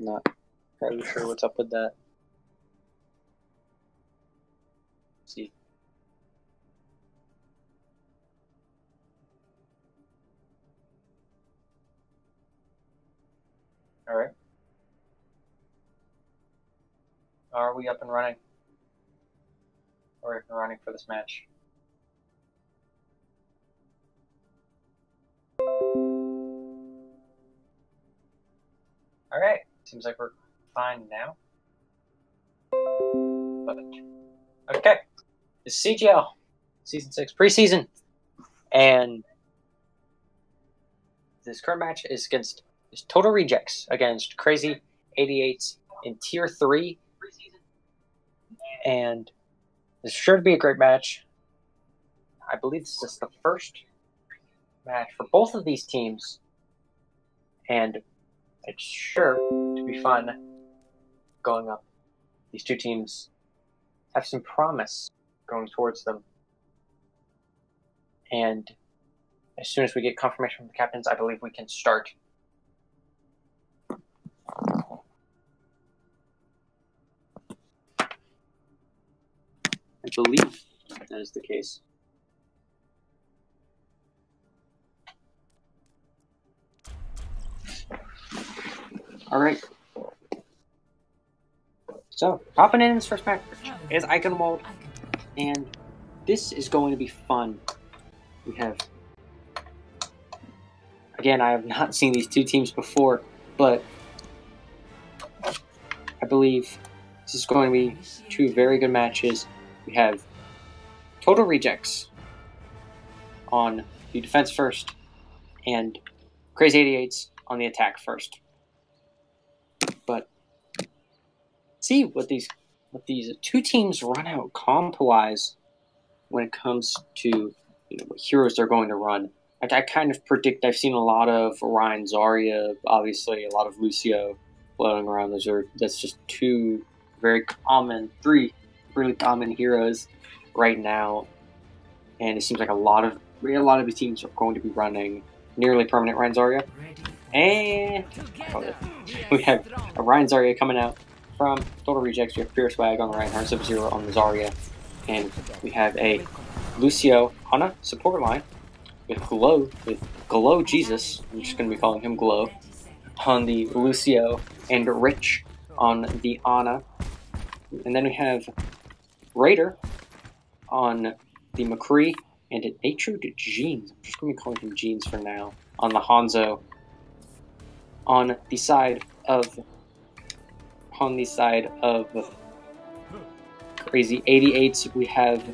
Not entirely sure what's up with that. Let's see. All right. Are we up and running? Or up and running for this match? All right. Seems like we're fine now. But okay, it's CGL Season 6 preseason, and this current match is against Total Rejects against Crazy 88s in Tier 3, and this is sure to be a great match. I believe this is the first match for both of these teams, and it's sure to be fun going up. These two teams have some promise going towards them, and as soon as we get confirmation from the captains, I believe we can start. I believe that is the case. All right. So, hopping in this first match is Eichenwald, and this is going to be fun. We have, again, I have not seen these two teams before, but I believe this is going to be two very good matches. We have Total Rejects on the defense first, and Crazy 88s on the attack first. But see what these two teams run out comp-wise when it comes to what heroes they're going to run. I kind of predict. I've seen a lot of Ryan Zarya, obviously a lot of Lucio floating around. That's just three really common heroes right now, and it seems like a lot of the teams are going to be running nearly permanent Ryan Zarya. And we have a Ryan Zarya coming out from Total Rejects. We have Pure Swag on the Reinhardt, Sub-Zero on the Zarya, and we have a Lucio on a support line with Glow Jesus. I'm just going to be calling him Glow on the Lucio, and Rich on the Ana. And then we have Raider on the McCree, and an Atru to Jeans. I'm just going to be calling him Jeans for now. On the Hanzo. On the side of Crazy 88s, we have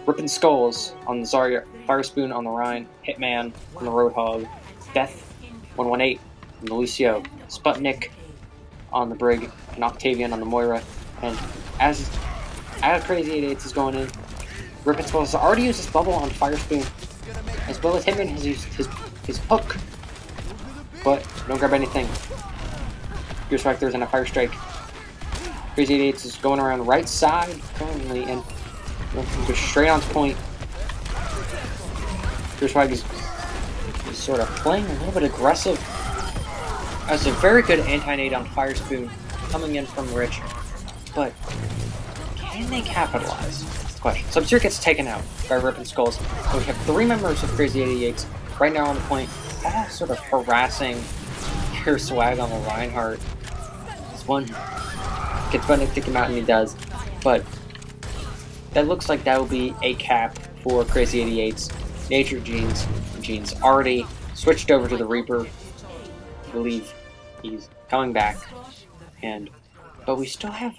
Rippin' Skulls on the Zarya, Fire Spoon on the Rhine, Hitman on the Roadhog, Death 118 on the Lucio, Sputnik on the Brig, and Octavian on the Moira. And as Crazy 88s is going in, Rippin' Skulls has already used his bubble on Fire Spoon, as well as Hitman has used his hook, but don't grab anything. Pure Swag throws in a Fire Strike. Crazy 88s is going around right side currently, and goes straight on point. Pure Swag is sort of playing a little bit aggressive. That's a very good anti-nade on Fire Spoon coming in from Rich, but can they capitalize? That's the question. Sub-Zero gets taken out by Rippin' Skulls. So we have three members of Crazy 88s right now on the point, all sort of harassing Pure Swag on the Reinhardt. This one gets Sputnik to take him out, and he does, but that looks like that will be a cap for Crazy 88's Nature Jeans. Jeans already switched over to the Reaper. I believe he's coming back, but we still have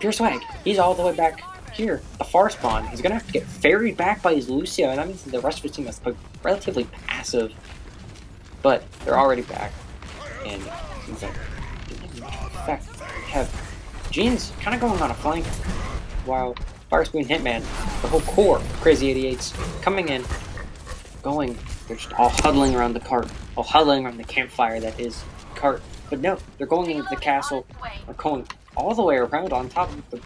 Pure Swag. He's all the way back here, the far spawn. He's gonna have to get ferried back by his Lucio, and that means the rest of his team is relatively passive. But they're already back, and in fact, we have Jeans kind of going on a flank, while Fire Spoon, Hitman, the whole core of Crazy 88s coming in, they're just all huddling around the cart, all huddling around the campfire that is the cart. But no, they're going into the castle, they're going all the way around on top of the,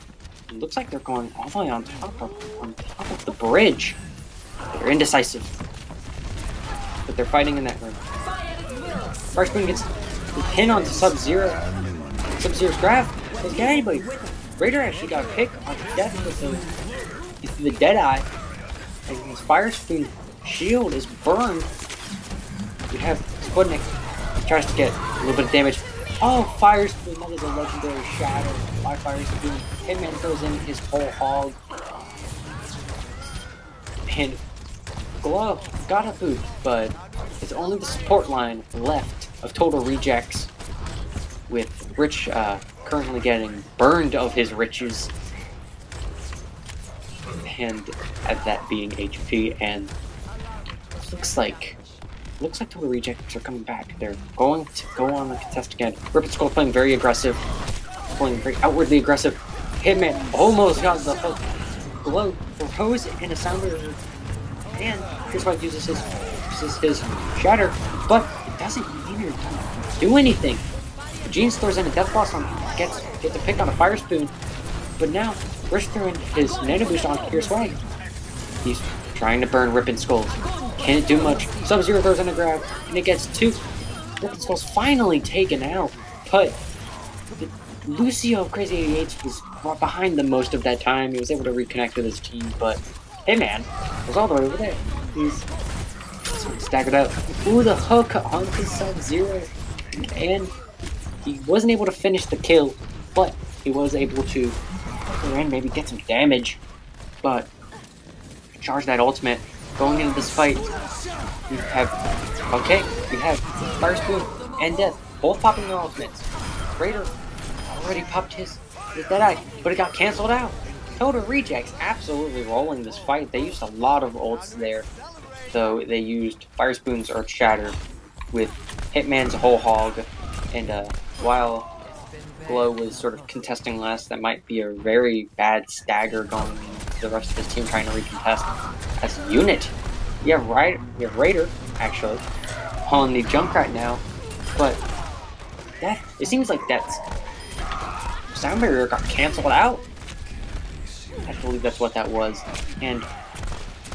it looks like they're going all the way on top of the bridge. They're indecisive, but they're fighting in that room. Fire Spoon gets the pin onto Sub-Zero, Sub-Zero's grab doesn't get anybody. Raider actually got a pick on death with the Deadeye. And his Fire Spoon shield is burned. We have Sputnik tries to get a little bit of damage. Oh, Fire Spoon, that is a legendary shatter by Fire Spoon. Hitman throws in his whole hog. And Glow got a boot, but it's only the support line left of Total Rejects, with Rich currently getting burned of his riches, and at that being HP. And looks like Total Rejects are coming back. They're going to go on the contest again. Ripid Skull playing very aggressive, playing very outwardly aggressive. Hitman almost got the hook. Glow throws in a sounder, and Chris White uses his shatter, but it doesn't even do anything. Jeans throws in a death boss on, gets a pick on a Fire Spoon, but now Rich throwing his Nano Boost on Pure Swag. He's trying to burn Ripid Skulls. Can't do much. Sub-Zero throws in a grab, and it gets 2. Ripid Skulls finally taken out, but Lucio of Crazy 88 was behind them most of that time. He was able to reconnect with his team, but Hitman was all the way over there. He's staggered out. Ooh, the hook onto Sub-Zero, and he wasn't able to finish the kill, but he was able to maybe get some damage. But charge that ultimate. Going into this fight, we have Fire Spoon and Death both popping their ultimates. Raider already popped his Deadeye, but it got canceled out. Total Rejects absolutely rolling this fight. They used a lot of ults there, though. They used Fire Spoon's Earth Shatter with Hitman's whole hog, and while Glow was sort of contesting last, that might be a very bad stagger going into the rest of his team trying to recontest. As a unit, we have Raider actually on the Junkrat now, but it seems like Death's sound barrier got canceled out. I believe that's what that was, and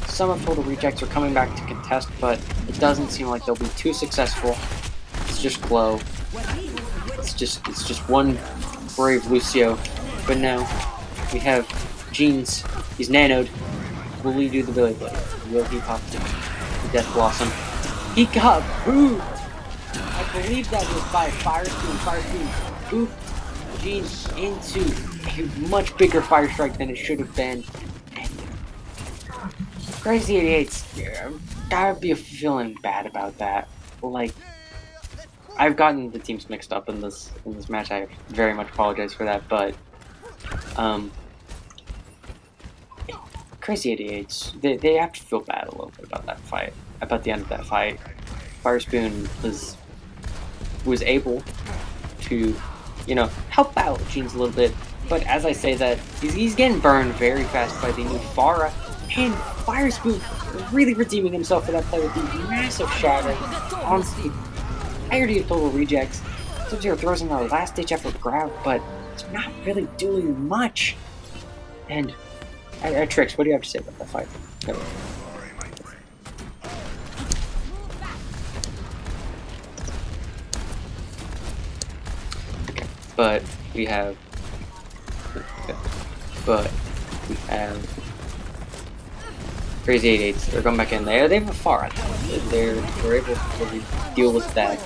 some of Total Rejects are coming back to contest, but it doesn't seem like they'll be too successful. It's just Glow. It's just one brave Lucio, but now we have Jeans. He's nanoed. Will he do the Billy Blade? Will he pop the Death Blossom? He got booed! I believe that was by Fire Spoon. Fire Spoon booped Jeans into a much bigger Fire Strike than it should have been. And Crazy 88's gotta be feeling bad about that. Like, I've gotten the teams mixed up in this match. I very much apologize for that, but Crazy 88s, they have to feel bad a little bit about that fight. About the end of that fight, Fire Spoon was able to, help out Jeans a little bit. But as I say that, he's getting burned very fast by the new Pharah, and Fire Spoon really redeeming himself for that play with the massive shatter on the entirety of Total Rejects. Sub-Zero throws in a last-ditch effort grab, but it's not really doing much. And Trix, what do you have to say about that fight? No. Okay, but we have Crazy 88s. They're going back in there. They have a Pharah. They're able to really deal with that.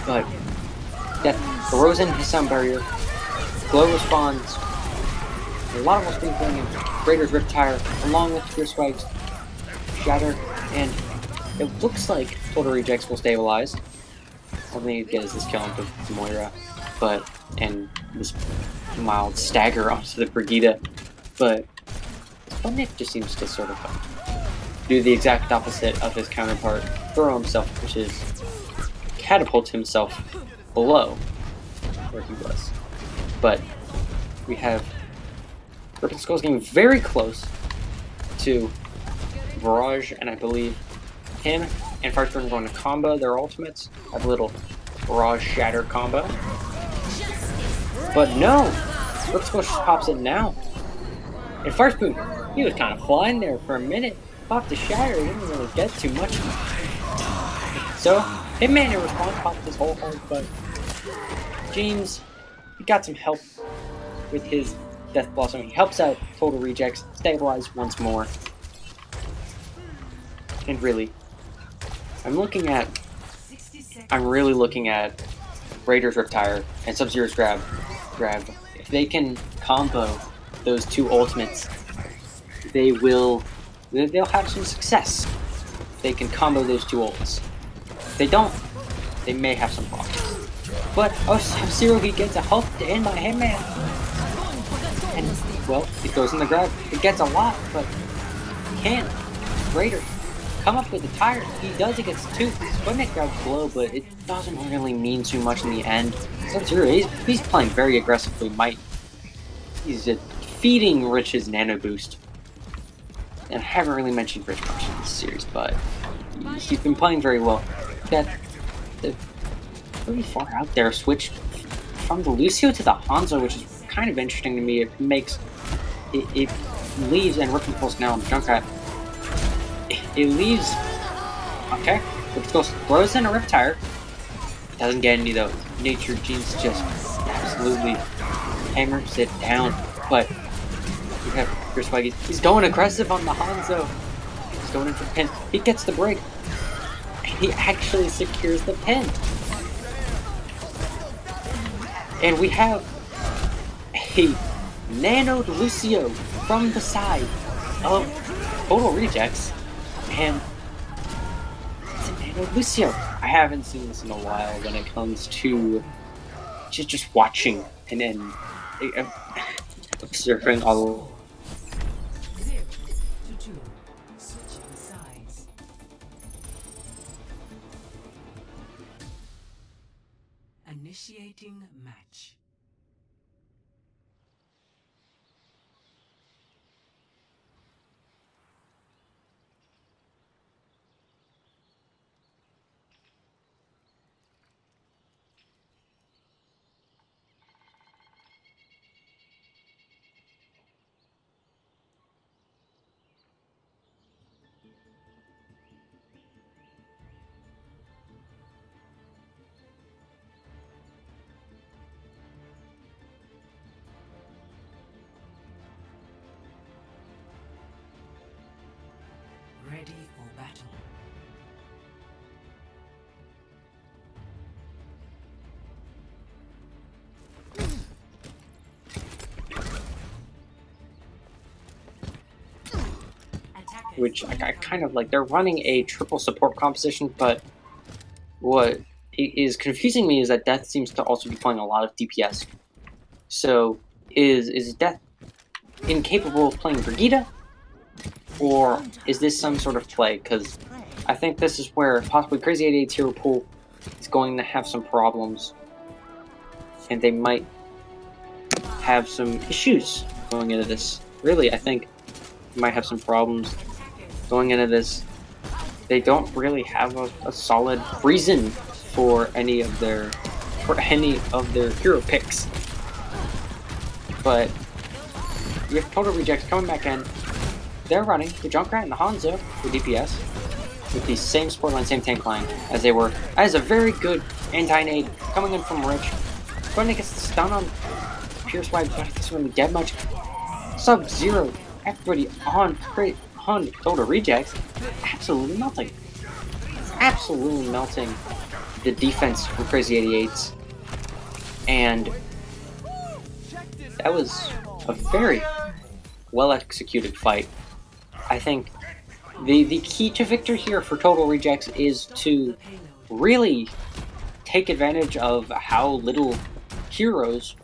But Death throws in his sound barrier. Glow responds. A lot of what's being going in. Raider's Riptire, along with Pure Swag's Shatter, and it looks like Total Rejects will stabilize. All they need to get is this kill onto Moira, and this mild stagger onto the Brigitte. But Nick just seems to sort of do the exact opposite of his counterpart, throw himself, which is catapult himself below where he was. But we have Ripid Skull's getting very close to Barrage, and I believe him and Fire Spoon are going to combo their ultimates. Have a little Barrage Shatter combo. But no! Ripid Skull just pops it now. And Fire Spoon, he was kind of flying there for a minute. Popped the Shatter, he didn't really get too much. So, Hitman in response popped his whole heart, but Jeans got some help with his Death Blossom. He helps out Total Rejects, stabilize once more. And really, I'm really looking at Raider's Riptire and Sub-Zero's grab. If they can combo those two ultimates, they'll have some success. If they can combo those two ults. If they don't, they may have some problems. But, oh, Sub-Zero, he gets a help to end my Hitman. And, well, he goes in the grab. It gets a lot, but can Raider come up with the tire? He does, it gets two. Sputnik grabs below, but it doesn't really mean too much in the end. Sub-Zero, he's playing very aggressively. He's feeding Rich his Nano Boost. And I haven't really mentioned Rich much in this series, but he's been playing very well. The pretty far out there switch from the Lucio to the Hanzo, which is kind of interesting to me. It leaves, and Rip and Pulse now on the Junkrat. It leaves. Okay, Rip Pulse throws in a Riptire. Doesn't get any though. Nature Genes just absolutely hammers it down. But we have Chris Swaggy. He's going aggressive on the Hanzo. He's going in for the pin. He gets the break. And he actually secures the pin. And we have a nanoed Lucio from the side of Total Rejects. And it's a nanoed Lucio. I haven't seen this in a while when it comes to just watching and then observing all. Initiating match. Ready for battle. Which I kind of like. They're running a triple support composition, but what is confusing me is that Death seems to also be playing a lot of DPS. So is Death incapable of playing Brigitte? Or is this some sort of play? Because I think this is where possibly Crazy 88's hero pool is going to have some problems. And they might have some issues going into this. Really, I think they might have some problems going into this. They don't really have a solid reason for any of their hero picks. But you have Total Rejects coming back in. They're running the Junkrat and the Hanzo for DPS with the same support line, same tank line as they were. That is a very good anti-nade coming in from Rich. Sputnik gets the stun on Pierce Wide, but it doesn't really get much. Sub-Zero, everybody on Total Rejects, absolutely melting. Absolutely melting the defense from Crazy 88's. And that was a very well executed fight. I think the key to victory here for Total Rejects is to really take advantage of how little heroes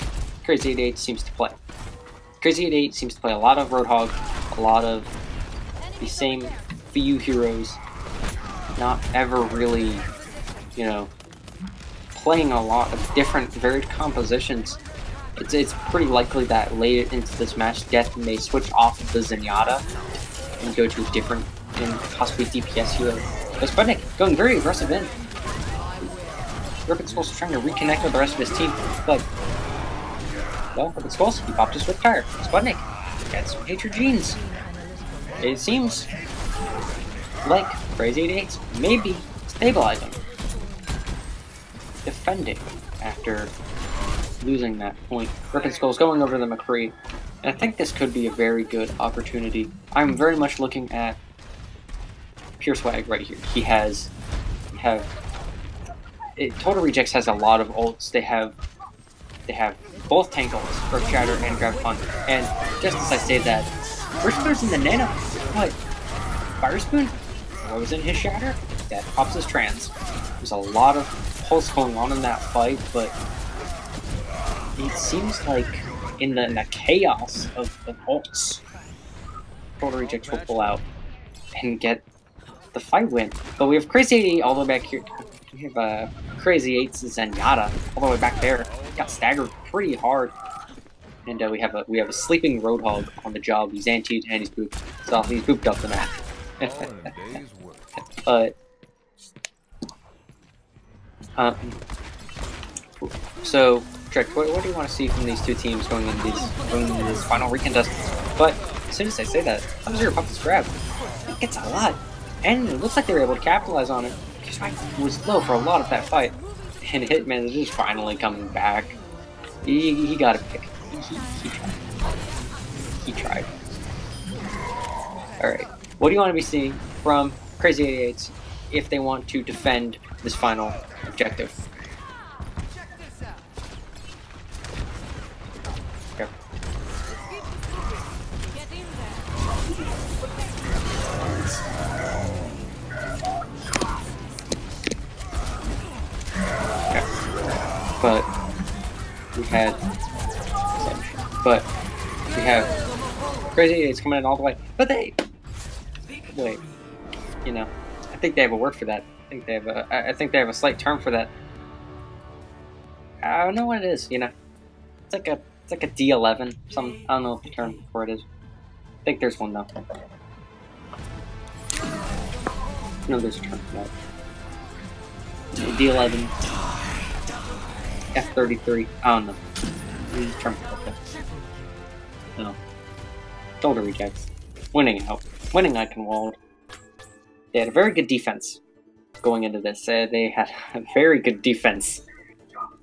Crazy 88 seems to play. Crazy 88 seems to play a lot of Roadhog, a lot of the same few heroes, not ever really, you know, playing a lot of different varied compositions. It's pretty likely that late into this match, Death may switch off of the Zenyatta and go to a different and possibly DPS hero. But Sputnik going very aggressive in. Rip Skulls trying to reconnect with the rest of his team, but well, Rip Skulls, he popped his Riptire. Sputnik gets Nature Genes. It seems like Crazy 88 maybe stabilizing, defending after losing that point. Ripon Skull's going over the McCree, and I think this could be a very good opportunity. I'm very much looking at Pure Swag right here. Total Rejects has a lot of ults. They have both tank ults, Earth Shatter and Gravitons. And just as I say that, First Spoon's in the nano, but Fire Spoon throws in his Shatter, that pops his trans. There's a lot of pulse going on in that fight, but it seems like in the chaos of ults, Total Rejects will pull out and get the fight win. But we have Crazy 88 all the way back here. We have Crazy 8's Zenyatta all the way back there. Got staggered pretty hard. And we have a sleeping Roadhog on the job. He's anti and he's booped. So he's booped up the map. But so Trek, what do you want to see from these two teams going into this final recontest? But as soon as I say that, Thunder Zero pops his grab. It gets a lot. And it looks like they were able to capitalize on it. Because was low for a lot of that fight. And Hitman is just finally coming back. He got a pick. He tried. Alright. What do you want to be seeing from Crazy 88s if they want to defend this final objective? Yep. But we have Crazy 88s coming in all the way. But wait, you know, I think they have a word for that. I think they have a slight term for that. I don't know what it is. You know, it's like a D11. I don't know what the term for it is. I think there's one though. No, there's a term for that. D11. F33. I don't know. There's a term for that. No. Total Rejects. Winning out. Winning Iconwald. They had a very good defense going into this. They had a very good defense.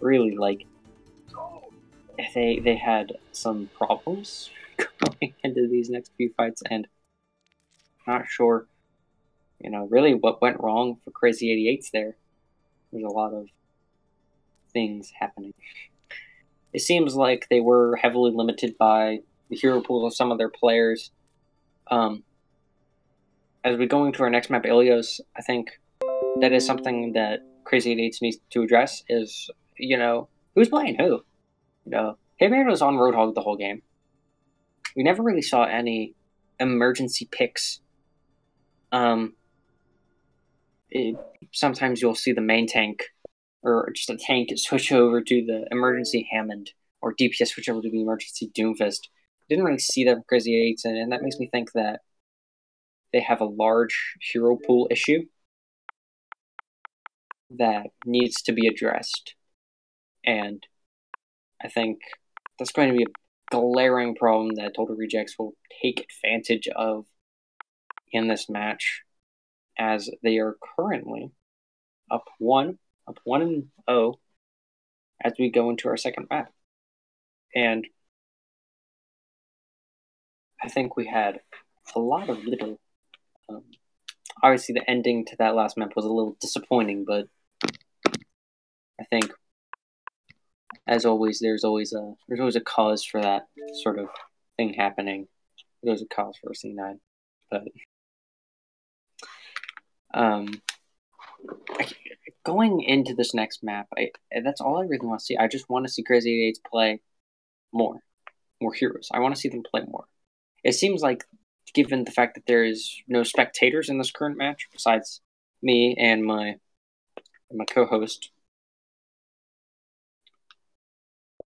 Really, like, they had some problems going into these next few fights, and I'm not sure, you know, really what went wrong for Crazy 88s there. There's a lot of things happening. It seems like they were heavily limited by the hero pool of some of their players. As we go into our next map, Ilios, I think that is something that Crazy 88s needs to address is, you know, who's playing who? You know, Hitman was on Roadhog the whole game. We never really saw any emergency picks. Sometimes you'll see the main tank, or just a tank, switch over to the emergency Hammond, or DPS switch over to the emergency Doomfist. Didn't really see that with Crazy 88s, and that makes me think that they have a large hero pool issue that needs to be addressed. And I think that's going to be a glaring problem that Total Rejects will take advantage of in this match, as they are currently up 1-0 as we go into our second map. And I think we had a lot of little... obviously, the ending to that last map was a little disappointing, but I think, as always, there's always a cause for that sort of thing happening. There's a cause for C9, but going into this next map, that's all I really want to see. I just want to see Crazy 88s play more heroes. I want to see them play more. It seems like, given the fact that there is no spectators in this current match besides me and my co-host,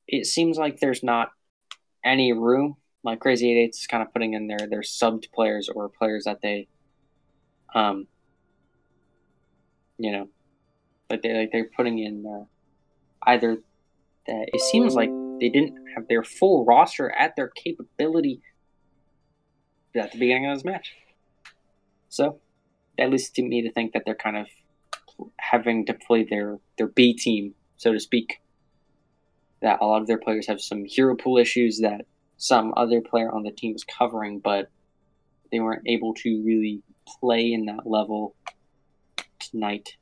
it seems like there's not any room. Like Crazy 88s is kind of putting in their subbed players, or players that they, you know, they're putting in either that it seems like they didn't have their full roster at their capability at the beginning of this match. So that leads to me to think that they're kind of having to play their B team, so to speak. that a lot of their players have some hero pool issues that some other player on the team was covering, but they weren't able to really play in that level tonight.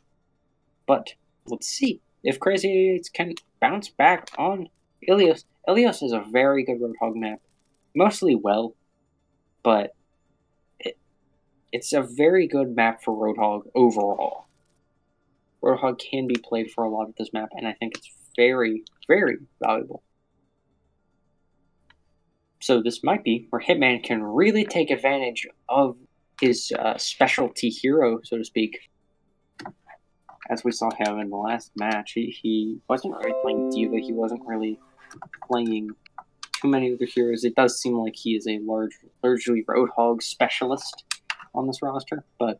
But let's see if Crazy 8s can bounce back on Ilios. Ilios is a very good Roadhog map. Mostly well, but it's a very good map for Roadhog overall. Roadhog can be played for a lot of this map, and I think it's very, very valuable. So this might be where Hitman can really take advantage of his specialty hero, so to speak. As we saw him in the last match, he wasn't really playing D.Va, he wasn't really playing too many other heroes. It does seem like he is a largely Roadhog specialist on this roster, but...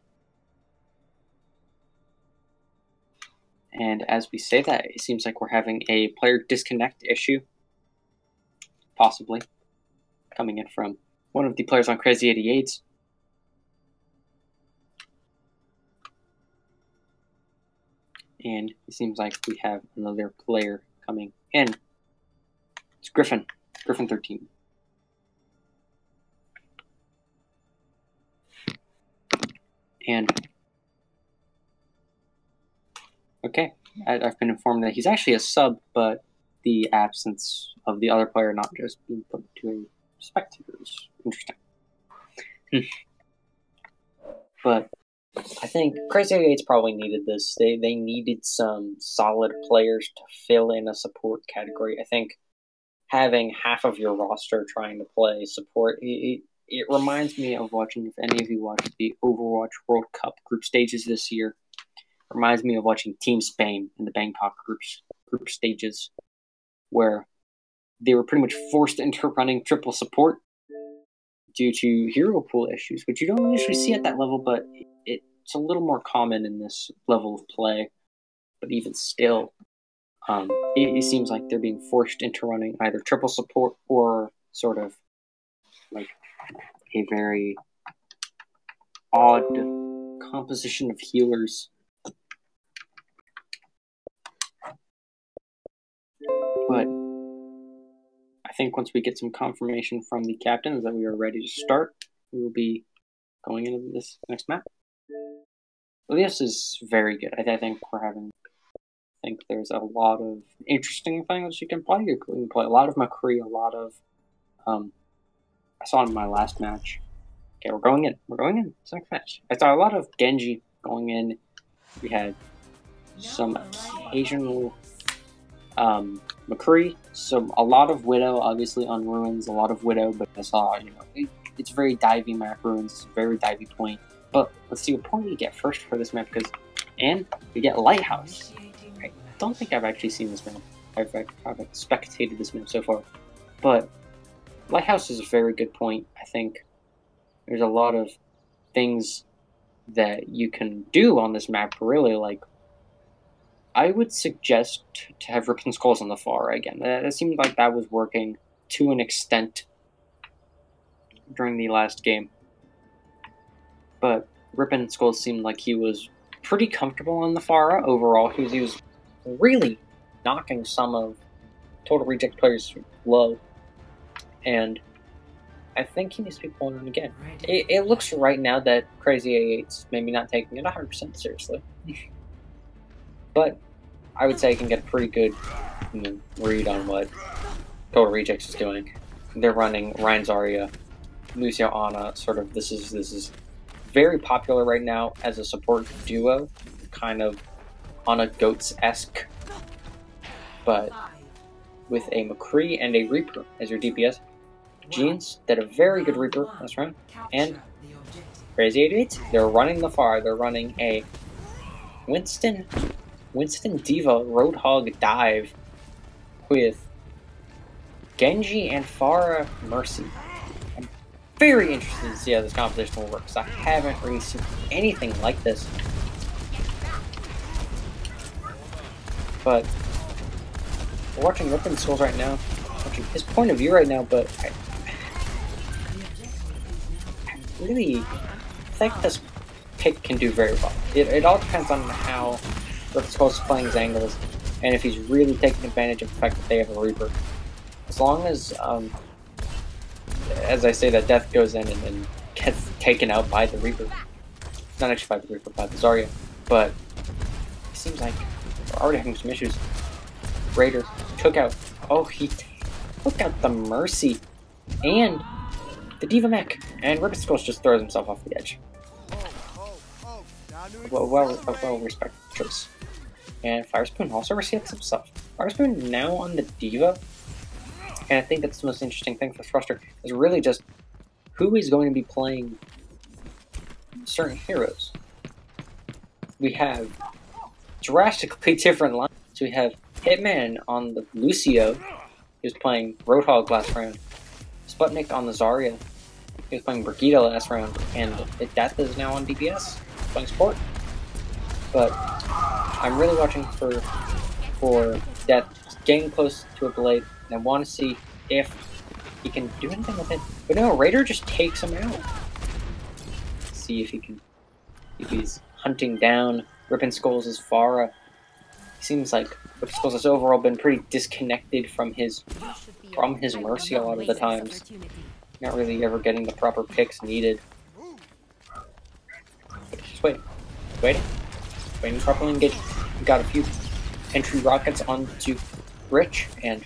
And as we say that, it seems like we're having a player disconnect issue, possibly, coming in from one of the players on Crazy 88s. And it seems like we have another player coming in. It's Griffin 13. And okay, I've been informed that he's actually a sub, but the absence of the other player not just being put to a spectator is interesting. But I think Crazy 88s probably needed this. They needed some solid players to fill in a support category. I think having half of your roster trying to play support, it reminds me of watching, if any of you watched the Overwatch World Cup group stages this year, it reminds me of watching Team Spain in the Bangkok group stages, where they were pretty much forced into running triple support due to hero pool issues, which you don't usually see at that level, but it's a little more common in this level of play. But even still, it seems like they're being forced into running either triple support or sort of like a very odd composition of healers. But I think once we get some confirmation from the captains that we are ready to start, we will be going into this next map. Ilios is very good. I think there's a lot of interesting things you can play. You can play a lot of McCree, a lot of I saw in my last match. Okay, we're going in. It's the next match. I saw a lot of Genji going in. We had some occasional McCree, a lot of Widow, obviously on Ruins, a lot of Widow, but I saw, it's very divey map, Ruins, it's a very divey point. But let's see what point we get first for this map, and we get Lighthouse. I don't think I've actually seen this map. I've spectated this map so far. But Lighthouse is a very good point. I think there's a lot of things that you can do on this map, really, like, I would suggest to have Ripped and Skulls on the far again. That seemed like that was working to an extent during the last game. But Ripped and Skulls seemed like he was pretty comfortable on the Pharah overall. He was really knocking some of Total Reject players low. And I think he needs to be pulling on again. It looks right now that Crazy 88's maybe not taking it 100% seriously. But I would say I can get a pretty good read on what Total Rejects is doing. They're running Ryan Zarya, Lucio Ana, sort of this is very popular right now as a support duo, kind of Ana Goats-esque, but with a McCree and a Reaper as your DPS. Jeans did a very good Reaper last round, and Crazy 88, they're running the far, they're running a Winston D.Va Roadhog dive with Genji and Pharah Mercy. I'm very interested to see how this composition will work, because I haven't really seen anything like this. But we're watching Ripped and Skulls right now, watching his point of view right now, but I really think this pick can do very well. It all depends on how Ripped and Skulls is playing his angles. and if he's really taking advantage of the fact that they have a Reaper. As long as I say, that Death goes in and then gets taken out by the Reaper. Not actually by the Reaper, by the Zarya. But it seems like we're already having some issues. Raider took out... Oh, he took out the Mercy and the Diva Mech. And Ribbit Skulls just throws himself off the edge. Well respected choice. And Fire Spoon also resets himself. Fire Spoon now on the Diva. And I think that's the most interesting thing for Thruster, is really just who is going to be playing certain heroes. We have drastically different lines. So we have Hitman on the Lucio, he was playing Roadhog last round. Sputnik on the Zarya, he was playing Brigitte last round. And Death is now on DPS, playing support. But I'm really watching for Death getting close to a Blade, and I want to see if he can do anything with it. But no, Raider just takes him out. Let's see if he's hunting down Rip and Skulls' Pharah. It seems like Rip and Skulls has overall been pretty disconnected from his Mercy a lot of the times. Not really ever getting the proper picks needed. But just waiting properly engaged. We got a few entry rockets onto Rich, and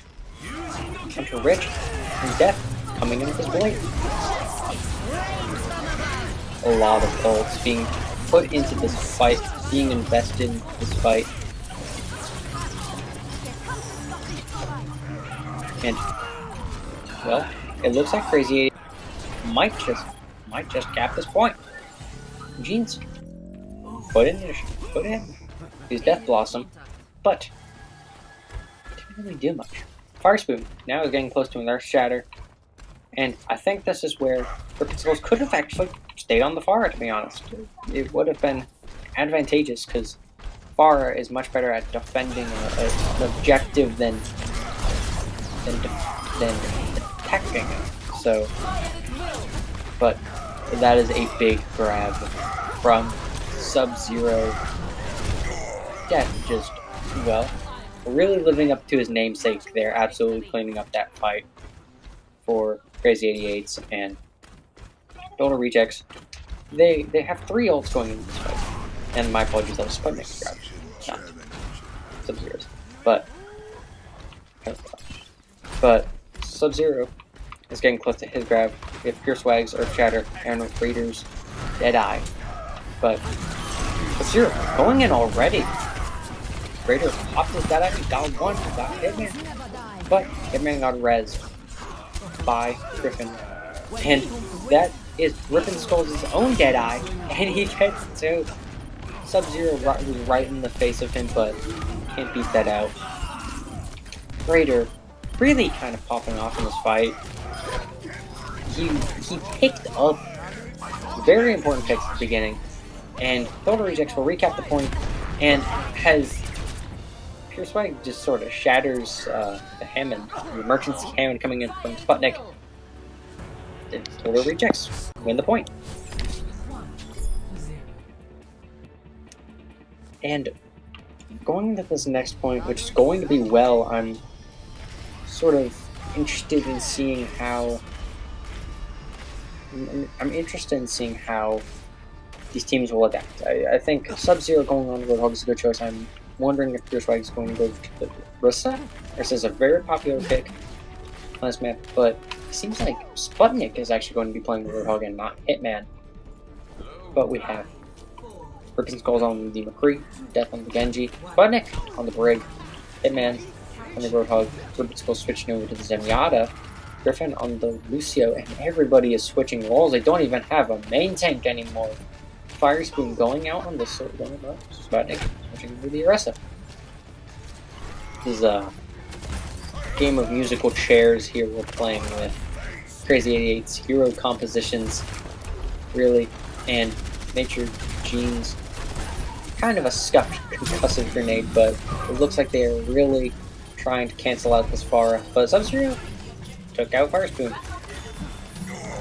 onto Rich, and Death coming in with his blade. A lot of ults being put into this fight, being invested in this fight. And, well, it looks like Crazy 8 might just cap this point. Jeans. Put in his Death Blossom, but it didn't really do much. Fire Spoon now is getting close to an Earth Shatter, and I think this is where Rip and Skulls could have actually stayed on the Pharah, to be honest. It would have been advantageous, because Pharah is much better at defending an objective than attacking it. So, but that is a big grab from Sub-Zero. Death just, well, really living up to his namesake. They're absolutely cleaning up that fight for Crazy 88s and Builder Rejects. They have 3 ults going into this fight. And my apologies, that was Sputnik grab, not Sub-Zero's. But Sub-Zero is getting close to his grab. We have Pure Swags, Earth Shatter, and Raiders, Deadeye. But Sub-Zero going in already. Raider popped his Deadeye, got one, got Hitman. But Hitman got res by Griffin. And that is Rip and Skulls' own Deadeye, and he gets 2. Sub-Zero right in the face of him, but can't beat that out. Raider really kind of popping off in this fight. He picked up very important picks at the beginning, and Builder Rejects will recap the point, and has Pure Swag just sort of shatters the Hammond, the emergency Hammond coming in from Sputnik. Builder Rejects win the point. And going into this next point, which is going to be well, I'm sort of interested in seeing how these teams will adapt. I think Sub-Zero going on Roadhog is a good choice. I'm wondering if Pure Swag is going to go to the Rissa. This is a very popular pick on this map, but it seems like Sputnik is actually going to be playing the Roadhog and not Hitman. But we have Rip and Skulls on the McCree, Death on the Genji, Sputnik on the Brig, Hitman on the Roadhog, Rip and Skulls switching over to the Zenyatta, Griffin on the Lucio, and everybody is switching roles. They don't even have a main tank anymore. Fire Spoon going out on the Sputnik, switching over to the Orisa. This is a game of musical chairs here we're playing with. Crazy 88's hero compositions, really, and Nature Genes. Kind of a scuffed concussive grenade, but it looks like they are really trying to cancel out this Pharah. But Sub-Zero took out Fire Spoon.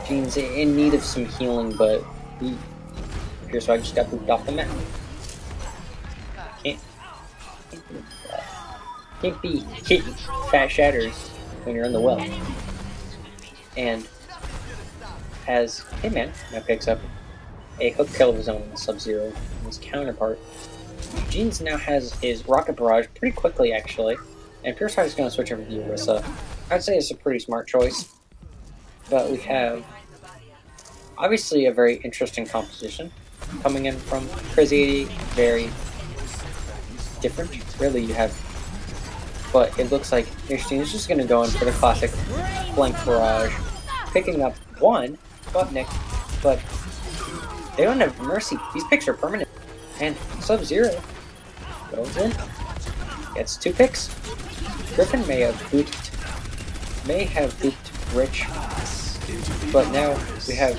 Gene's in need of some healing, but he Pure Swag just got moved off the map. Can't do that. Can't be hitting fat shatters when you're in the well. And as Hitman now picks up a hook kill of his own in Sub-Zero, his counterpart, Jeans now has his Rocket Barrage pretty quickly, actually, and Pure Sight is going to switch over to Orisa. I'd say it's a pretty smart choice, but we have obviously a very interesting composition coming in from Crazy 88, very different, really. You have, but it looks like Interesting is just going to go in for the classic Flank Barrage, picking up one Sputnik, but they don't have mercy. These picks are permanent. And Sub-Zero goes in, gets 2 picks. Griffin may have booped Rich, but now we have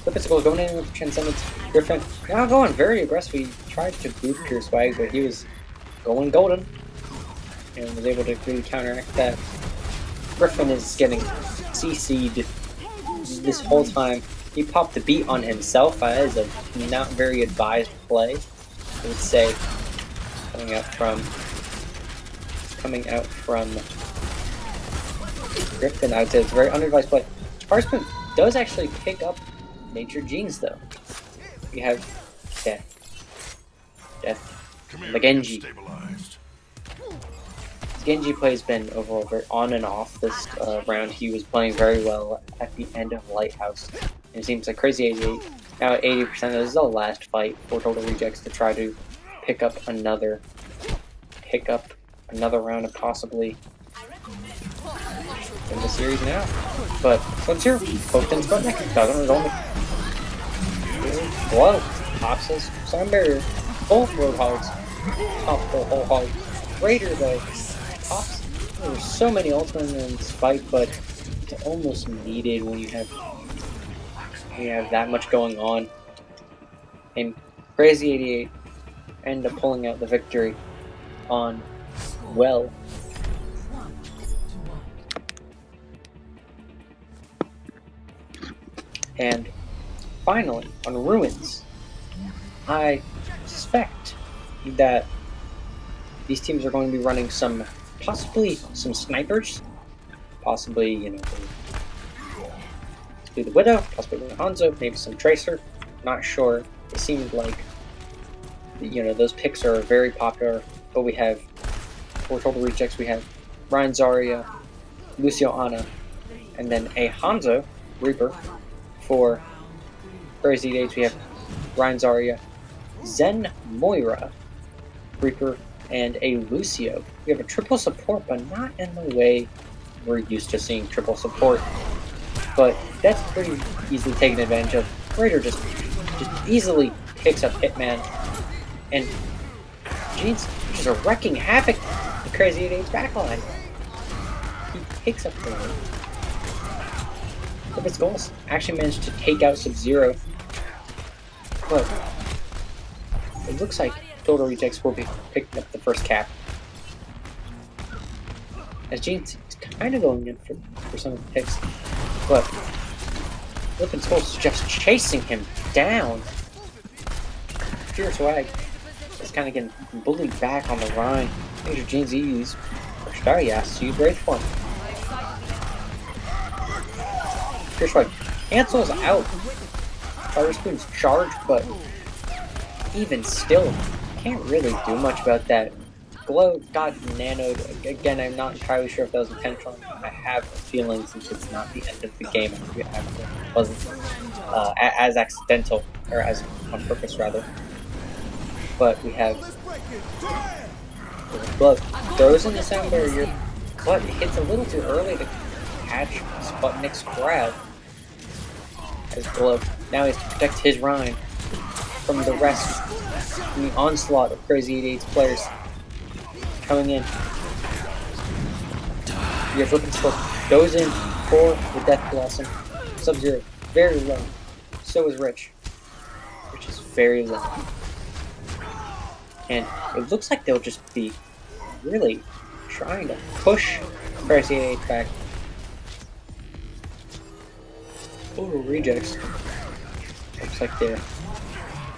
Flippical going in with Transcendence. Griffin now going very aggressive. He tried to boot Pure Swag, but he was going golden and was able to really counteract that. Griffin is getting CC'd this whole time. He popped the beat on himself. That is a not very advised play, I would say, coming out from Griffin. I would say it's a very unadvised play. Parsman does actually pick up Nature Genes, though. We have Death, the Genji. His Genji play has been overall very on and off this round. He was playing very well at the end of Lighthouse. And it seems like Crazy 88, now at 80%, this is the last fight for Total Rejects to try to pick up another round and possibly in the series now. But Sub-Zero, both in Sputnik, doesn't result in Whoa, pops his sound barrier. Both Roadhogs pop the whole hog. Raider though, pops. There's so many ultimates in this fight, but it's almost needed when you have that much going on. And Crazy 88 end up pulling out the victory on Well. And finally, on Ruins, I suspect that these teams are going to be running possibly some snipers, possibly, you know, the Widow, possibly the Hanzo, maybe some Tracer, not sure. It seemed like, you know, those picks are very popular, but we have, for Total Rejects, we have Ryan Zarya, Lucio Ana, and then a Hanzo, Reaper. For Crazy Days, we have Ryan Zarya, Zen Moira, Reaper, and a Lucio. We have a triple support, but not in the way we're used to seeing triple support. But that's pretty easily taken advantage of. Raider just easily picks up Hitman, and Jeans just are wrecking havoc with Crazy 88's backline. He picks up the win. Of its goals, actually managed to take out Sub-Zero, but it looks like Total Rejects will be picking up the first cap. As Jeans is kind of going in for some of the picks, but Flippin' Skull's just chasing him down. Pure Swag is kind of getting bullied back on the line. Major Jeans used for Star Yas to use Wraith Form. Pure Swag cancels out Fire Spoon's charge, but even still, can't really do much about that. Glow got nanoed. Again, I'm not entirely sure if that was intentional. I have a feeling, since it's not the end of the game, it wasn't as accidental, or as on purpose rather. But we have Glow throws in the sound barrier, but it hits a little too early to catch Sputnik's grab. As Glow now he has to protect his Rhyme from the rest, from the onslaught of Crazy 88's players coming in. We have Flippin' Skull goes in for the Death Blossom. Sub-Zero very low. So is Rich. Rich is very low. And it looks like they'll just be really trying to push Crazy 88 back. Total Rejects. Looks like they're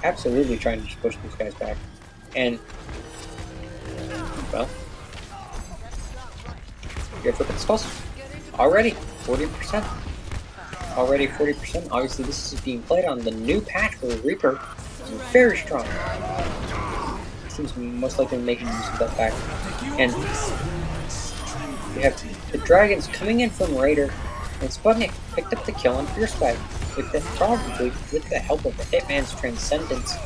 absolutely trying to just push these guys back. And, well, You have Rippin' Skulls? Already 40%. Already 40%. Obviously, this is being played on the new patch where Reaper is very strong. Seems most likely making use of that fact. And we have the Dragons coming in from Raider, and Sputnik picked up the kill on Fierce Spike, probably with the help of the Hitman's Transcendence.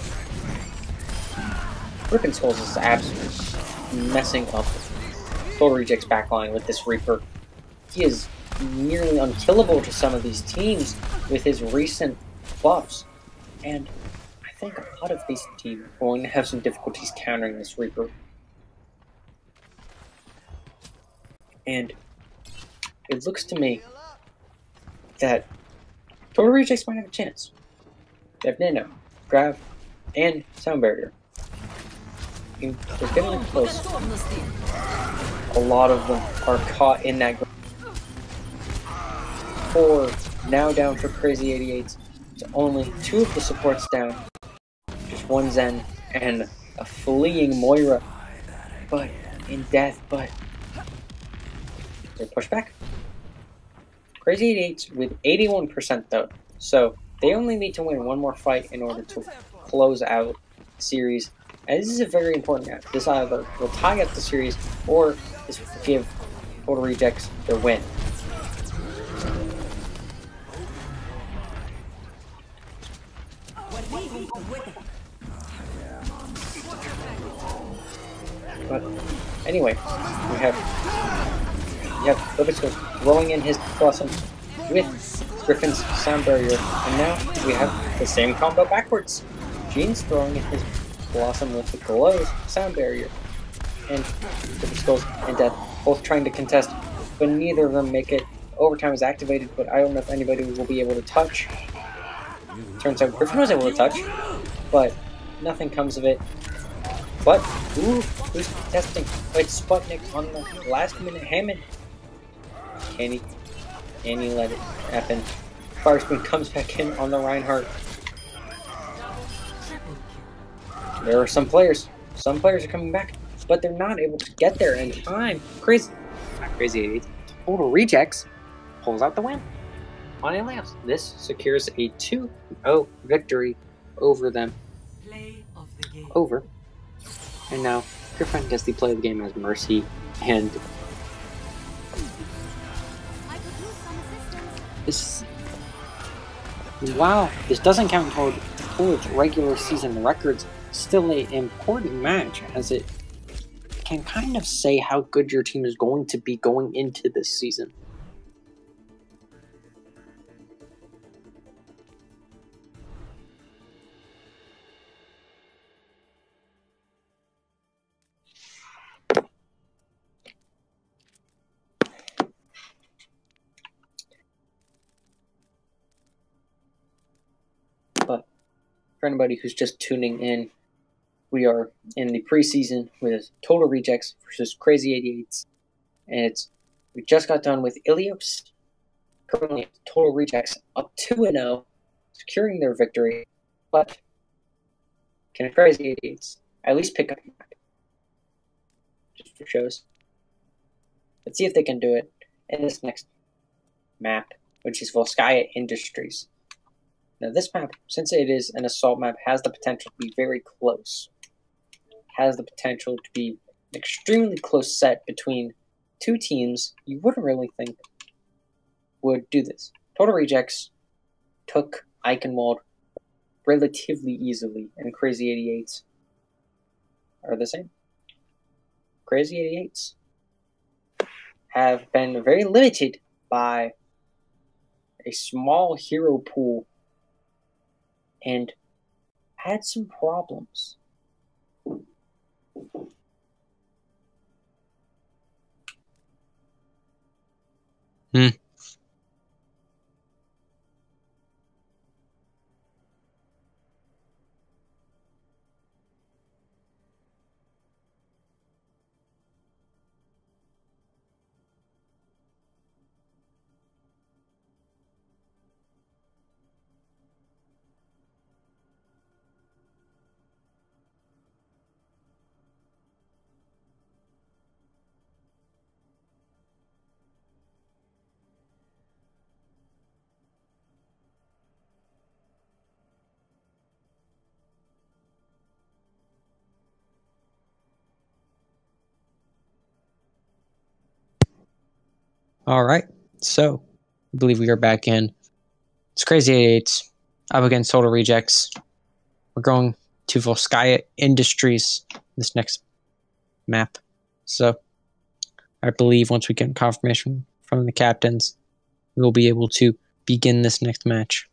Rippin' Skulls is absolutely messing up Total Reject's backline with this Reaper. He is nearly unkillable to some of these teams with his recent buffs, and I think a lot of these teams are going to have some difficulties countering this Reaper. And it looks to me that Total Rejects might have a chance. They have Nano, Grav, and Sound Barrier. And they're getting close. A lot of them are caught in that group. 4 now down for Crazy 88. It's only 2 of the supports down. Just 1 Zen and a fleeing Moira. But in death, but they're pushed back. Crazy 88 with 81% though. So they only need to win 1 more fight in order to close out the series. And this is a very important match. This either will tie up the series or this will give Total Rejects their win. But anyway, we have Ribbit throwing in his Blossom with Griffin's Sound Barrier, and now we have the same combo backwards. Gene's throwing in his Blossom with the Glow's Sound Barrier, and Ribbit Skulls and Death both trying to contest, but neither of them make it. Overtime is activated, but I don't know if anybody will be able to touch. Turns out Griffin was able to touch, but nothing comes of it. But, ooh, who's contesting? Oh, it's Sputnik on the last minute Hammond. Can he let it happen? Firespin comes back in on the Reinhardt. There are some players are coming back, but they're not able to get there in time. Not Crazy 88. Total Rejects pulls out the win on Alias. This secures a 2-0 victory over them. Over. And now Griffin gets the play of the game as Mercy, and this, wow, this doesn't count towards regular season records. Still an important match, as it can kind of say how good your team is going to be going into this season. But for anybody who's just tuning in, we are in the preseason with Total Rejects versus Crazy 88s, and we just got done with Ilios. Currently, Total Rejects up 2-0, securing their victory. But can Crazy 88s at least pick up a map? Just for shows. Let's see if they can do it in this next map, which is Volskaya Industries. Now, this map, since it is an assault map, has the potential to be very close. Has the potential to be an extremely close set between 2 teams you wouldn't really think would do this. Total Rejects took Eichenwald relatively easily, and Crazy 88s are the same. Crazy 88s have been very limited by a small hero pool and had some problems. Alright, so I believe we are back in. It's Crazy 88 up against Total Rejects. We're going to Volskaya Industries this next map. So I believe once we get confirmation from the captains, we will be able to begin this next match.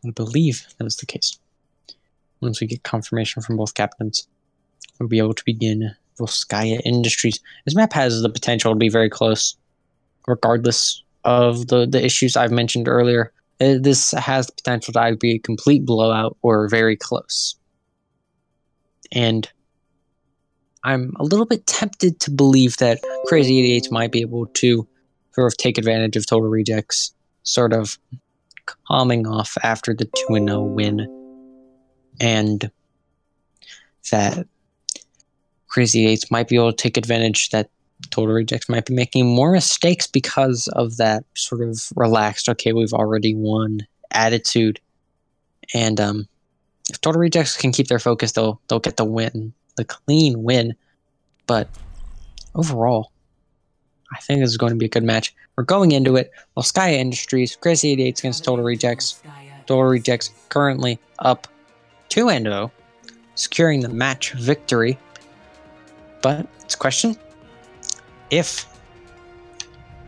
I believe that is the case. Once we get confirmation from both captains, we'll be able to begin Volskaya Industries. This map has the potential to be very close, regardless of the issues I've mentioned earlier. This has the potential to either be a complete blowout or very close. And I'm a little bit tempted to believe that Crazy 88 might be able to sort of take advantage of Total Rejects, sort of calming off after the 2-0 win, and that Crazy 88 might be able to take advantage that Total Rejects might be making more mistakes because of that sort of relaxed, okay, we've already won attitude. And if Total Rejects can keep their focus, they'll get the win, the clean win. But overall, I think this is going to be a good match. We're going into it. Volskaya Industries, Crazy 88 against Total Rejects. Total Rejects currently up 2-0, securing the match victory. But it's a question if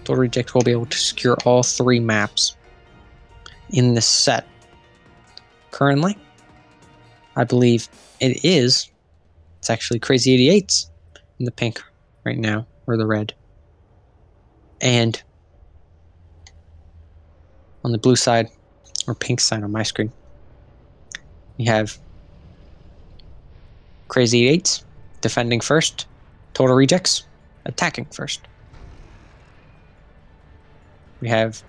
Total Rejects will be able to secure all 3 maps in this set. Currently, I believe it is. It's actually Crazy 88's in the pink right now, or the red. And on the blue side, or pink side on my screen, we have Crazy 88 defending first, Total Rejects attacking first. We have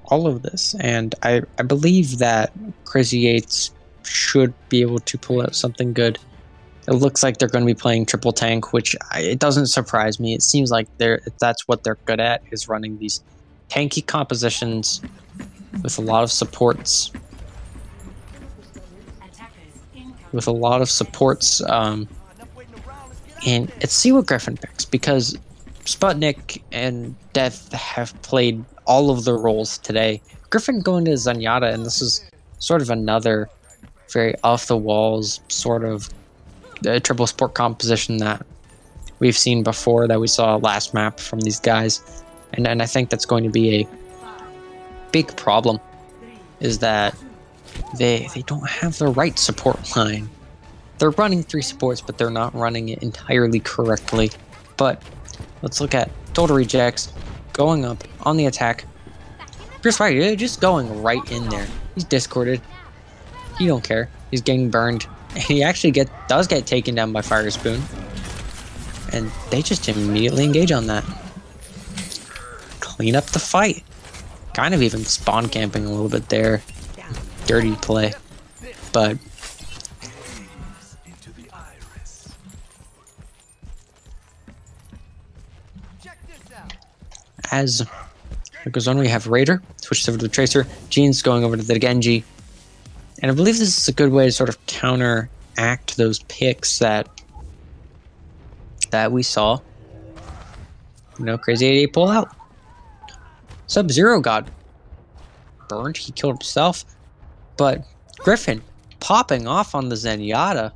all of this, and I believe that Crazy 88 should be able to pull out something good. It looks like they're going to be playing triple tank, which it doesn't surprise me. It seems like that's what they're good at, is running these tanky compositions with a lot of supports. And let's see what Griffin picks, because Sputnik and Death have played all of the roles today. Griffin going to Zenyatta, and this is sort of another very off-the-walls sort of triple support composition that we've seen before, that we saw last map from these guys. And I think that's going to be a big problem, is that they don't have the right support line. They're running 3 supports, but they're not running it entirely correctly. But let's look at Total Rejects going up on the attack. Chris White just going right in there. He's discorded. He don't care. He's getting burned. And he actually does get taken down by Fire Spoon. And they just immediately engage on that. Clean up the fight. Kind of even spawn camping a little bit there. Dirty play. But as it goes on, we have Raider switches over to the Tracer, Jean's going over to the Genji, and I believe this is a good way to sort of counteract those picks that we saw. Crazy 88 pull out. Sub-Zero got burned, he killed himself, but Griffin popping off on the Zenyatta.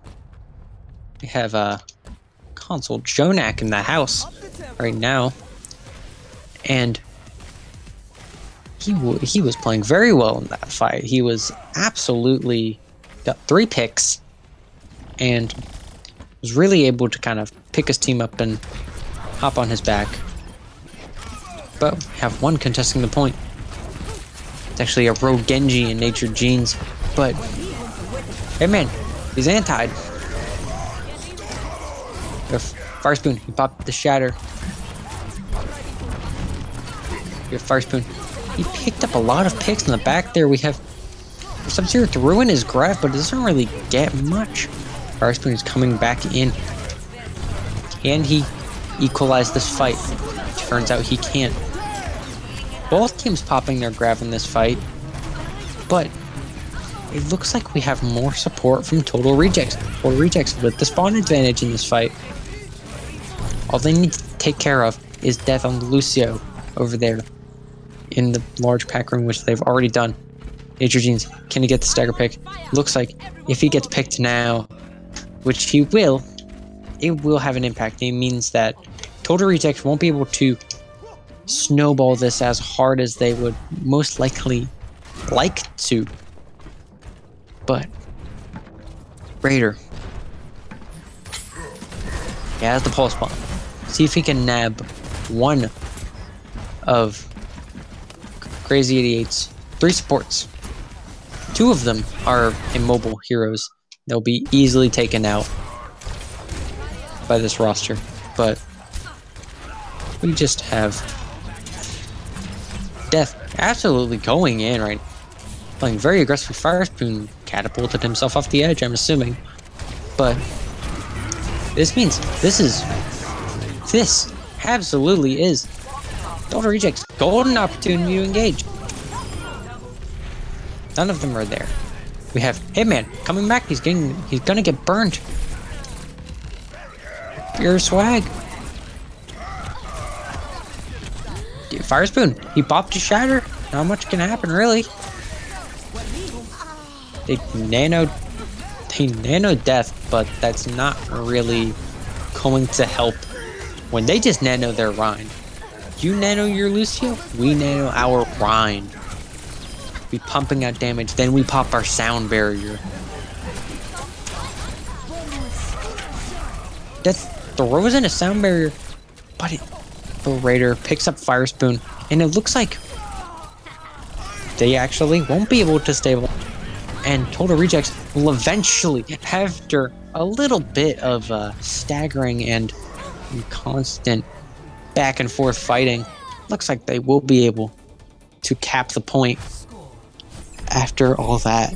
We have Console Jonak in the house right now. And he was playing very well in that fight. He was absolutely got 3 picks and was really able to kind of pick his team up and hop on his back. But we have one contesting the point. It's actually a rogue Genji in Natured Genes. But hey man, he's antied. Fire Spoon, he popped the shatter. We have Fire Spoon. He picked up a lot of picks in the back there. We have Sub-Zero threw in his grab, but it doesn't really get much. Fire Spoon is coming back in. Can he equalize this fight? Turns out he can't. Both teams popping their grab in this fight, but it looks like we have more support from Total Rejects. Total Rejects with the spawn advantage in this fight. All they need to take care of is death on Lucio over there in the large pack room, which they've already done. Adrian's, can he get the stagger pick? Looks like if he gets picked now, which he will, it will have an impact. It means that Total Rejects won't be able to snowball this as hard as they would most likely like to. But Raider, he has the pulse bomb. See if he can nab one of Crazy 88's 3 supports. 2 of them are immobile heroes. They'll be easily taken out by this roster, but we just have Death absolutely going in right now. Playing very aggressive. Fire Spoon catapulted himself off the edge, I'm assuming. But this means this absolutely is Total Rejects' golden opportunity to engage. None of them are there. We have Hitman coming back. He's gonna get burned. Pure swag. Fire Spoon, he popped his shatter. Not much can happen, really. They nano death, but that's not really going to help when they just nano their Rhine. You nano your Lucio, we nano our Rhine. We pumping out damage, then we pop our sound barrier. Death throws in a sound barrier, but the Raider picks up Fire Spoon, and it looks like they actually won't be able to stabilize. And Total Rejects will eventually, after a little bit of staggering and constant back and forth fighting, looks like they will be able to cap the point after all that.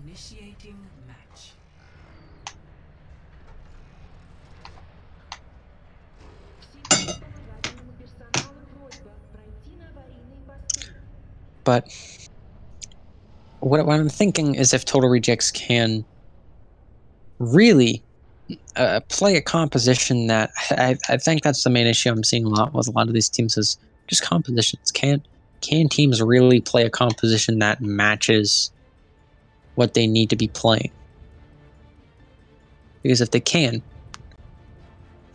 Initiating match. But what I'm thinking is if Total Rejects can really play a composition that I think that's the main issue I'm seeing a lot with a lot of these teams is just compositions. Can teams really play a composition that matches what they need to be playing? Because if they can,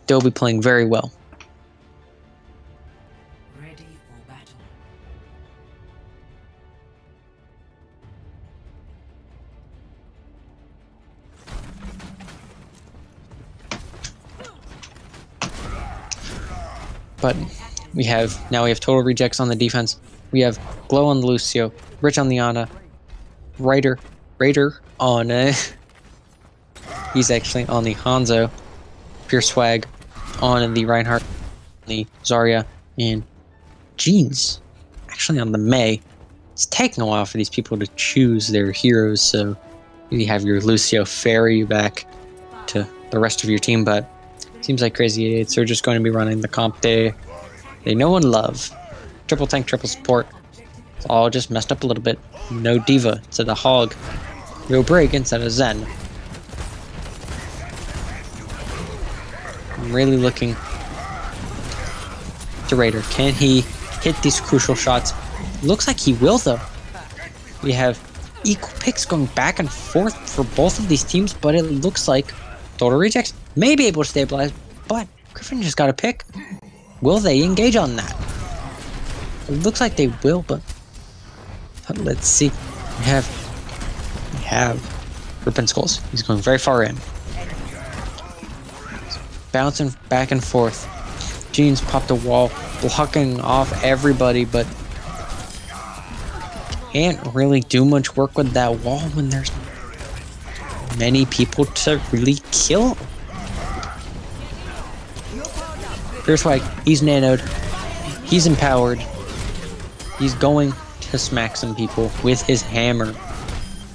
they'll be playing very well. Ready for battle. But we have Total Rejects on the defense. We have Glow on the Lucio, Rich on the Ana, Raider on he's actually on the Hanzo, Pure Swag on the Reinhardt, the Zarya, and Jeans actually on the Mei. It's taking a while for these people to choose their heroes, so you have your Lucio ferry you back to the rest of your team, but seems like Crazy 88s are just going to be running the comp they know and love. Triple tank, triple support. It's all just messed up a little bit. No Diva to the Hog. No Break instead of Zen. I'm really looking to Raider. Can he hit these crucial shots? Looks like he will, though. We have equal picks going back and forth for both of these teams, but it looks like Total Rejects may be able to stabilize, but Griffin just got a pick. Will they engage on that? It looks like they will, but let's see. We have Ripon Skulls. He's going very far in. Bouncing back and forth. Jeans popped a wall, blocking off everybody, but can't really do much work with that wall when there's many people to really kill. Here's why he's nanoed. He's empowered. He's going to smack some people with his hammer.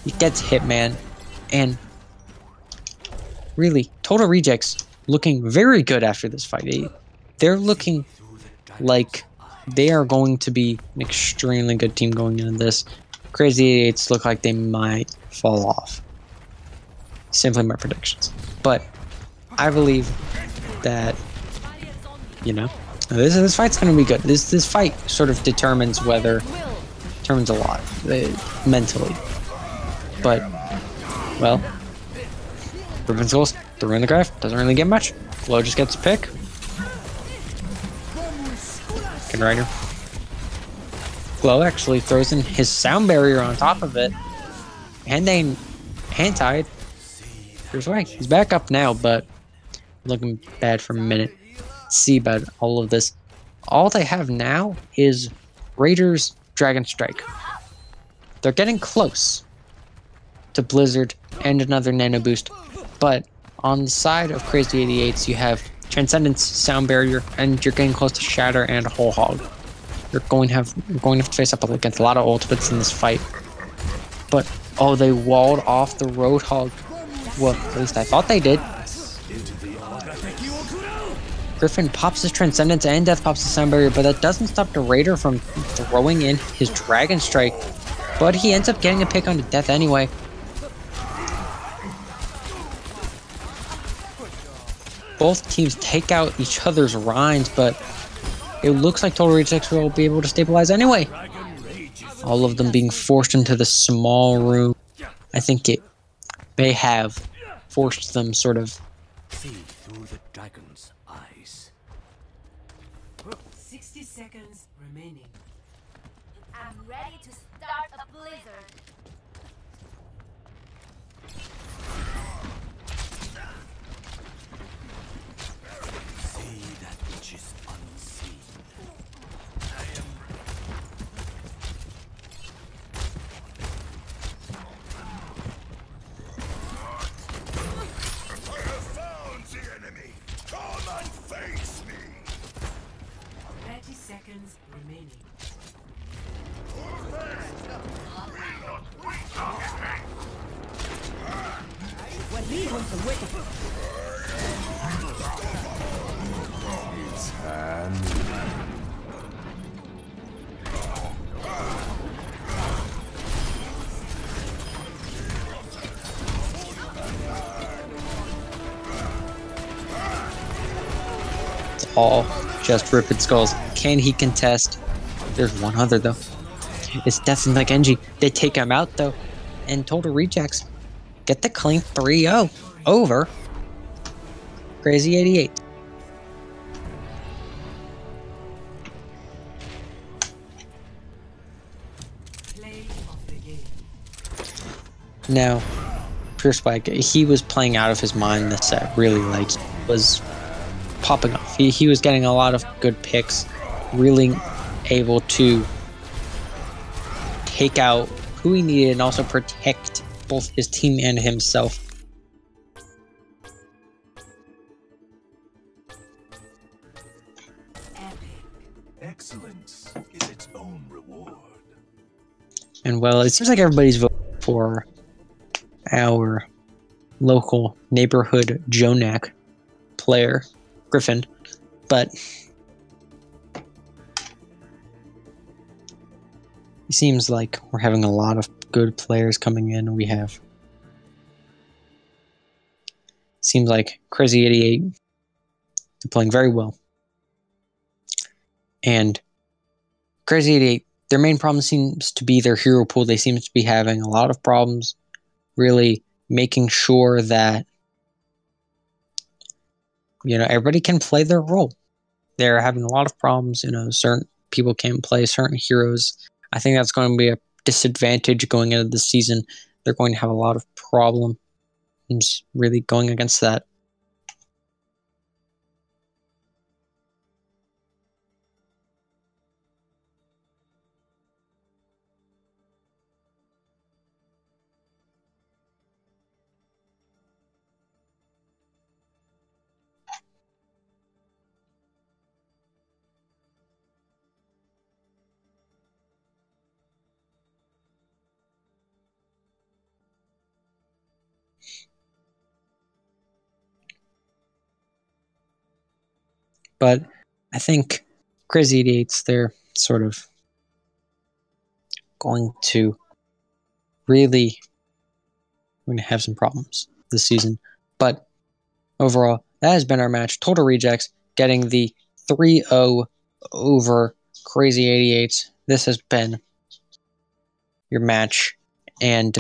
He gets hit, man. And really, Total Rejects looking very good after this fight. They're looking like they are going to be an extremely good team going into this. Crazy 88s look like they might fall off. Simply my predictions. But I believe that, you know, this fight's going to be good. This fight sort of determines a lot mentally. But, well, Griffin's goals through in the graph. Doesn't really get much. Flo just gets a pick. Good rider. Flo actually throws in his sound barrier on top of it. And then hand-tied. Here's why. He's back up now, but looking bad for a minute. Let's see about all of this. All they have now is Raiders Dragon Strike. They're getting close to Blizzard and another Nano Boost. But on the side of Crazy 88s, you have Transcendence, Sound Barrier, and you're getting close to Shatter and Whole Hog. You're going to have to face up against a lot of ultimates in this fight. But, oh, they walled off the Roadhog. Well, at least I thought they did. Griffin pops his Transcendence and Death pops the Sound Barrier, but that doesn't stop the Raider from throwing in his Dragon Strike. But he ends up getting a pick on the Death anyway. Both teams take out each other's Rhines, but it looks like Total Rejects will be able to stabilize anyway. All of them being forced into the small room. I think it may have forced them sort of. See through the dragon's eyes. 60 seconds remaining. I'm ready to start a blizzard. See that which is unseen. Found the enemy! Come and face me! 30 seconds remaining. It's all just ripping skulls. Can he contest? There's one other though. It's Death and Genji. They take him out though. And Total Rejects get the clean 3-0 over Crazy 88. Play of the game. Now, Pure Spike, he was playing out of his mind this set, really, like, he was popping off. He was getting a lot of good picks, really able to take out who he needed and also protect both his team and himself. Excellence is its own reward. And well, it seems like everybody's voting for our local neighborhood Jonak player, Griffin, but it seems like we're having a lot of good players coming in. We have, seems like Crazy 88, they're playing very well. And Crazy 88, their main problem seems to be their hero pool. They seem to be having a lot of problems really making sure that, you know, everybody can play their role. They're having a lot of problems, you know, certain people can't play certain heroes. I think that's going to be a disadvantage going into the season. They're going to have a lot of problems really going against that. But I think Crazy 88s, they're sort of going to have some problems this season. But overall, that has been our match. Total Rejects getting the 3-0 over Crazy 88s. This has been your match. And,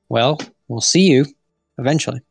well, we'll see you eventually.